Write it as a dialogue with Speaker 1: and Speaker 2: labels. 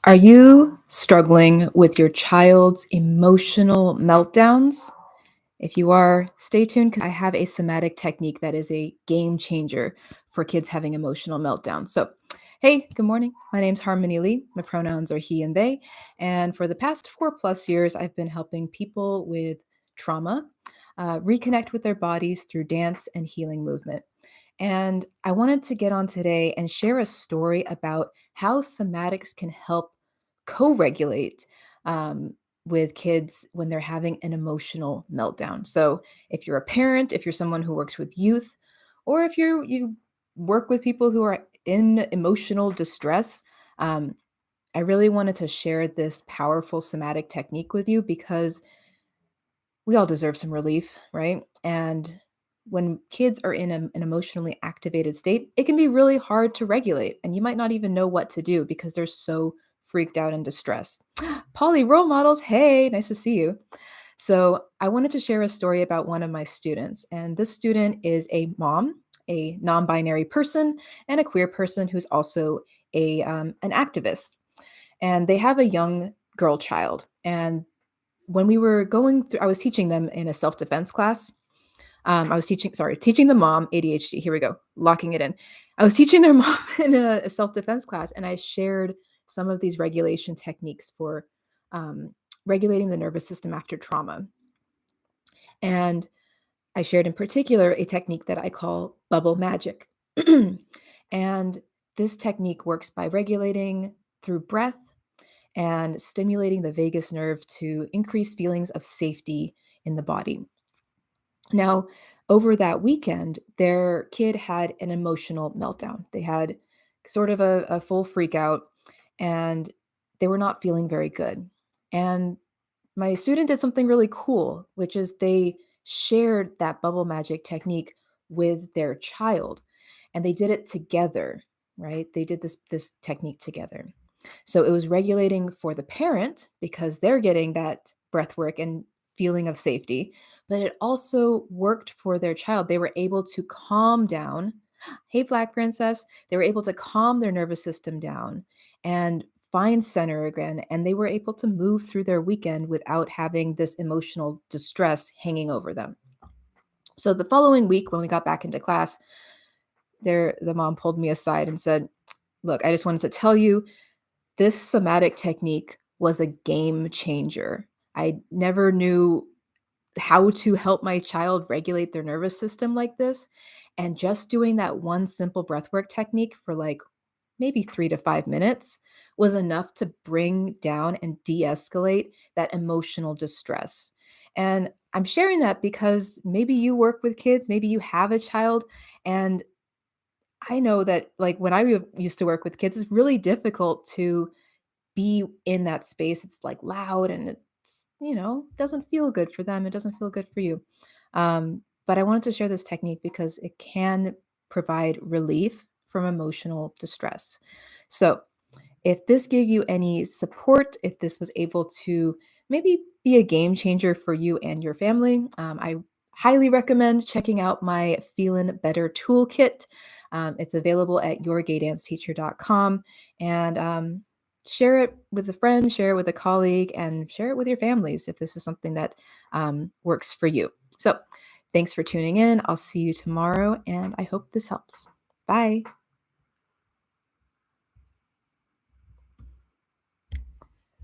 Speaker 1: Are you struggling with your child's emotional meltdowns? If you are, stay tuned because I have a somatic technique that is a game changer for kids having emotional meltdowns. So, hey, good morning. My name's Harmony Lee. My pronouns are he and they. And for the past 4+ years, I've been helping people with trauma reconnect with their bodies through dance and healing movement. And I wanted to get on today and share a story about how somatics can help co regulate with kids when they're having an emotional meltdown. So, if you're a parent, if you're someone who works with youth, or if you work with people who are in emotional distress, um, I really wanted to share this powerful somatic technique with you because we all deserve some relief, right? And when kids are in an emotionally activated state, it can be really hard to regulate, and you might not even know what to do because they're so freaked out and distressed. Polly role models, hey, nice to see you. So, I wanted to share a story about one of my students, and this student is a mom, a non-binary person, and a queer person who's also an activist. And they have a young girl child, and when we were going through, I was teaching them in a self-defense class. I was teaching the mom ADHD. Here we go, locking it in. I was teaching their mom in a self-defense class, and I shared some of these regulation techniques for um, regulating the nervous system after trauma. And I shared in particular a technique that I call bubble magic. And this technique works by regulating through breath and stimulating the vagus nerve to increase feelings of safety in the body. Now, over that weekend, their kid had an emotional meltdown. They had sort of a full freak out and they were not feeling very good. And my student did something really cool, which is they shared that bubble magic technique with their child and they did it together, right? They did this technique together. So it was regulating for the parent because they're getting that breath work and feeling of safety, but it also worked for their child. They were able to calm down. Hey, Black Princess. They were able to calm their nervous system down and find center again. And they were able to move through their weekend without having this emotional distress hanging over them. So the following week, when we got back into class, the mom pulled me aside and said, "Look, I just wanted to tell you this somatic technique was a game changer. I never knew how to help my child regulate their nervous system like this. And just doing that one simple breathwork technique for like maybe 3 to 5 minutes was enough to bring down and de escalate that emotional distress." And I'm sharing that because maybe you work with kids, maybe you have a child, and I know that like when used to work with kids, it's really difficult to be in that space. It's like loud and doesn't feel good for them. It doesn't feel good for you. But I wanted to share this technique because it can provide relief from emotional distress. So, if this gave you any support, if this was able to maybe be a game changer for you and your family, I highly recommend checking out my Feelin' Better Toolkit. It's available at yourgaydanceteacher.com. And share it with a friend, share it with a colleague, and share it with your families if this is something that works for you. So, thanks for tuning in. I'll see you tomorrow, and I hope this helps. Bye.